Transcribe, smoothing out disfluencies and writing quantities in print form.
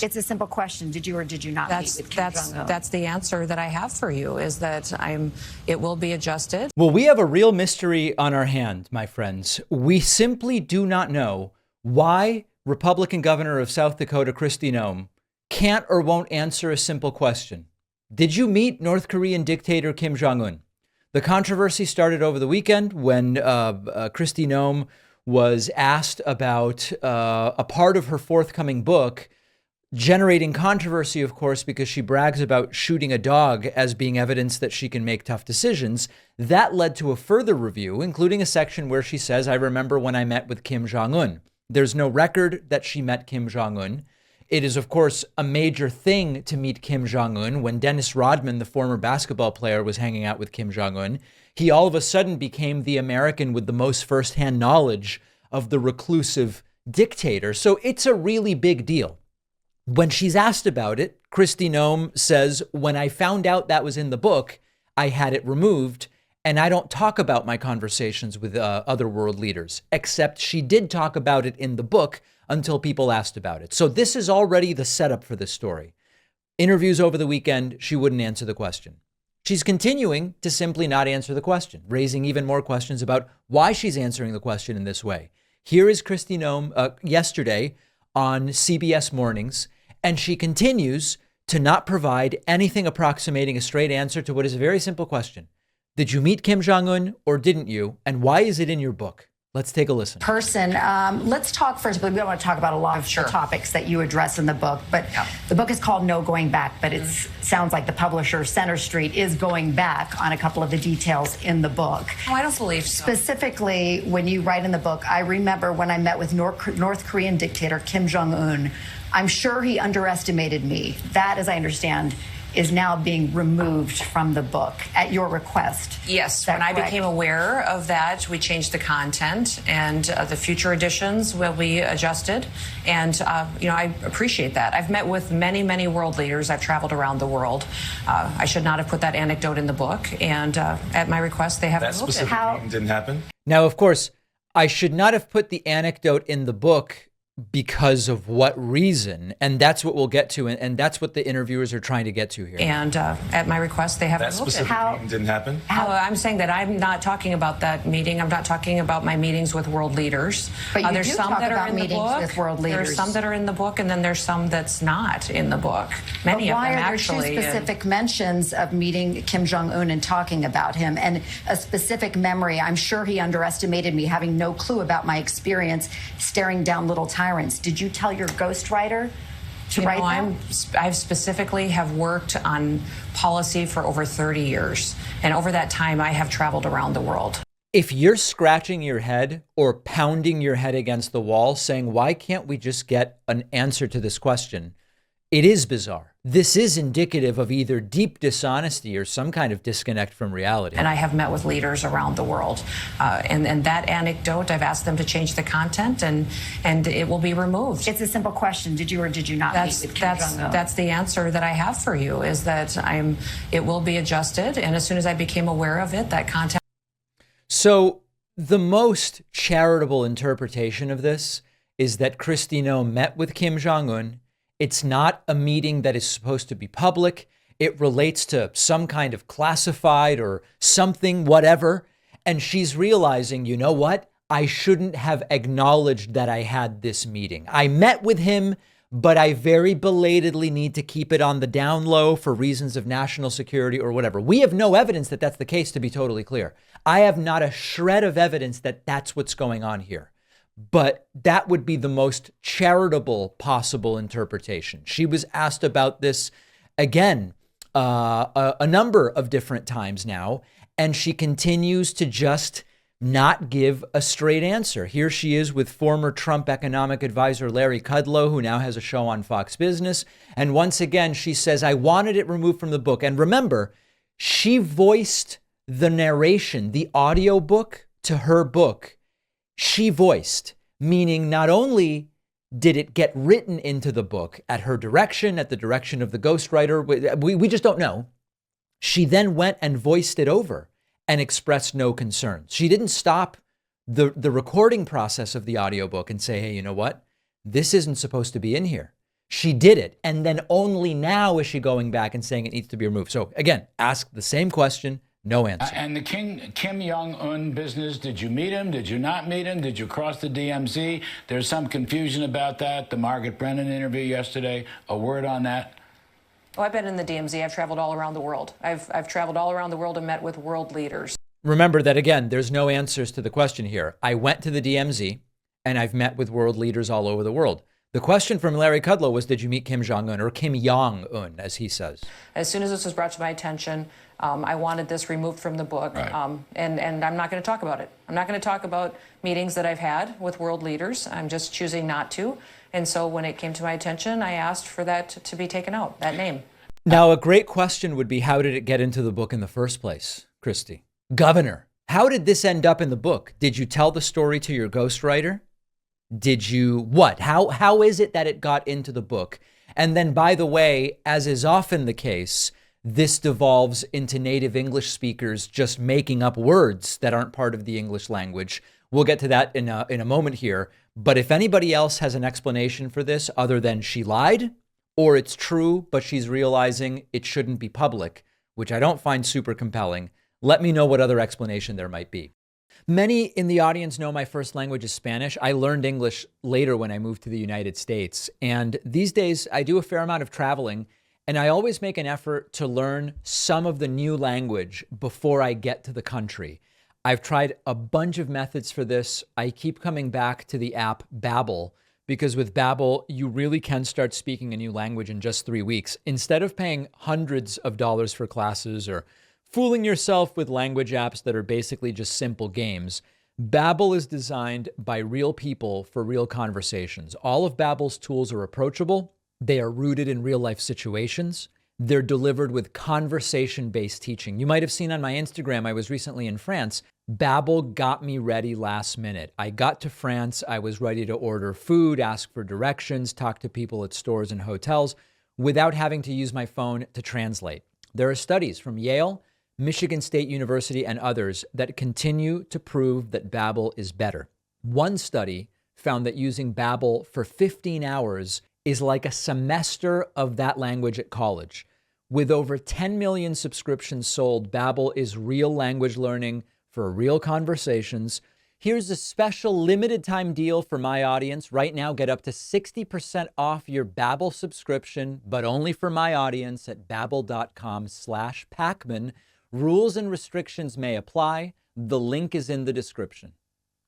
removed. It's a simple question. Did you or did you not meet with Kim Jong Un? That's the answer that I have for you, is that it will be adjusted. Well, we have a real mystery on our hand, my friends. We simply do not know why Republican Governor of South Dakota, Kristi Noem, can't or won't answer a simple question. Did you meet North Korean dictator Kim Jong Un? The controversy started over the weekend when Kristi Noem was asked about a part of her forthcoming book, generating controversy, of course, because she brags about shooting a dog as being evidence that she can make tough decisions. That led to a further review, including a section where she says, I remember when I met with Kim Jong Un. There's no record that she met Kim Jong Un. It is, of course, a major thing to meet Kim Jong Un. When Dennis Rodman, the former basketball player, was hanging out with Kim Jong Un, he all of a sudden became the American with the most firsthand knowledge of the reclusive dictator. So it's a really big deal. When she's asked about it, Kristi Noem says, when I found out that was in the book, I had it removed. And I don't talk about my conversations with other world leaders, except she did talk about it in the book until people asked about it. So this is already the setup for this story. Interviews over the weekend, she wouldn't answer the question. She's continuing to simply not answer the question, raising even more questions about why she's answering the question in this way. Here is Kristi Noem yesterday on CBS Mornings, and she continues to not provide anything approximating a straight answer to what is a very simple question. Did you meet Kim Jong Un or didn't you? And why is it in your book? Let's take a listen. Let's talk first, but we don't want to talk about a lot of the topics that you address in the book. But the book is called No Going Back, but it sounds like the publisher, Center Street, is going back on a couple of the details in the book. Oh, I don't believe so. Specifically, when you write in the book, I remember when I met with North Korean dictator Kim Jong Un, I'm sure he underestimated me. That, as I understand, is now being removed from the book at your request. Yes, when I became aware of that, we changed the content, and the future editions will be adjusted. And, I appreciate that. I've met with many, many world leaders. I've traveled around the world. I should not have put that anecdote in the book. And at my request, they have removed it. That specific meeting didn't happen? Now, of course, I should not have put the anecdote in the book because of what reason? And that's what we'll get to. And that's what the interviewers are trying to get to here. And at my request, they have that specific meeting didn't happen? I'm saying that I'm not talking about that meeting. I'm not talking about my meetings with world leaders. But you there's do some talk that about are in the meetings book. with world leaders. There's some that are in the book, and then there's some that's not in the book. Many of them actually. Why are there two specific mentions of meeting Kim Jong Un and talking about him, and a specific memory? I'm sure he underestimated me, having no clue about my experience staring down little tyrants. Did you tell your ghostwriter to write that? I specifically have worked on policy for over 30 years. And over that time, I have traveled around the world. If you're scratching your head or pounding your head against the wall saying, why can't we just get an answer to this question? It is bizarre. This is indicative of either deep dishonesty or some kind of disconnect from reality. And I have met with leaders around the world. And that anecdote, I've asked them to change the content, and it will be removed. It's a simple question. Did you or did you not meet with Kim Jong Un? That's the answer that I have for you, is that it will be adjusted. And as soon as I became aware of it, that content. So the most charitable interpretation of this is that Kristi Noem met with Kim Jong Un. It's not a meeting that is supposed to be public. It relates to some kind of classified or something, whatever. And she's realizing, you know what? I shouldn't have acknowledged that I had this meeting. I met with him, but I very belatedly need to keep it on the down low for reasons of national security or whatever. We have no evidence that that's the case, to be totally clear. I have not a shred of evidence that that's what's going on here. But that would be the most charitable possible interpretation. She was asked about this again a number of different times now, and she continues to just not give a straight answer. Here she is with former Trump economic advisor Larry Kudlow, who now has a show on Fox Business. And once again, she says, I wanted it removed from the book. And remember, she voiced the narration, the audio book to her book. She voiced, meaning not only did it get written into the book at her direction, at the direction of the ghostwriter, we just don't know. She then went and voiced it over and expressed no concerns. She didn't stop the recording process of the audiobook and say, hey, you know what? This isn't supposed to be in here. She did it. And then only now is she going back and saying it needs to be removed. So again, ask the same question, no answer. And the Kim Jong Un business, did you meet him? Did you not meet him? Did you cross the DMZ? There's some confusion about that. The Margaret Brennan interview yesterday, a word on that? Oh, I've been in the DMZ. I've traveled all around the world. I've traveled all around the world and met with world leaders. Remember that, again, there's no answers to the question here. I went to the DMZ and I've met with world leaders all over the world. The question from Larry Kudlow was, did you meet Kim Jong Un, or Kim Jong Un, as he says? As soon as this was brought to my attention, I wanted this removed from the book, Right. and I'm not going to talk about it. I'm not going to talk about meetings that I've had with world leaders. I'm just choosing not to. And so when it came to my attention, I asked for that to be taken out, that name. Now, a great question would be, how did it get into the book in the first place, Kristi? Governor, how did this end up in the book? Did you tell the story to your ghostwriter? Did you what? How is it that it got into the book? And then, by the way, as is often the case, this devolves into native English speakers just making up words that aren't part of the English language. We'll get to that in a moment here. But if anybody else has an explanation for this other than she lied, or it's true, but she's realizing it shouldn't be public, which I don't find super compelling, let me know what other explanation there might be. Many in the audience know my first language is Spanish. I learned English later when I moved to the United States. And these days I do a fair amount of traveling, and I always make an effort to learn some of the new language before I get to the country. I've tried a bunch of methods for this. I keep coming back to the app Babbel, because with Babbel, you really can start speaking a new language in just 3 weeks. Instead of paying hundreds of dollars for classes or fooling yourself with language apps that are basically just simple games, Babbel is designed by real people for real conversations. All of Babbel's tools are approachable. They are rooted in real life situations. They're delivered with conversation-based teaching. You might have seen on my Instagram, I was recently in France. Babbel got me ready last minute. I got to France. I was ready to order food, ask for directions, talk to people at stores and hotels without having to use my phone to translate. There are studies from Yale, Michigan State University, and others that continue to prove that Babbel is better. One study found that using Babbel for 15 hours is like a semester of that language at college. With over 10 million subscriptions sold, Babbel is real language learning for real conversations. Here's a special limited time deal for my audience. Right now, get up to 60% off your Babbel subscription, but only for my audience at babbel.com/Pacman. Rules and restrictions may apply. The link is in the description.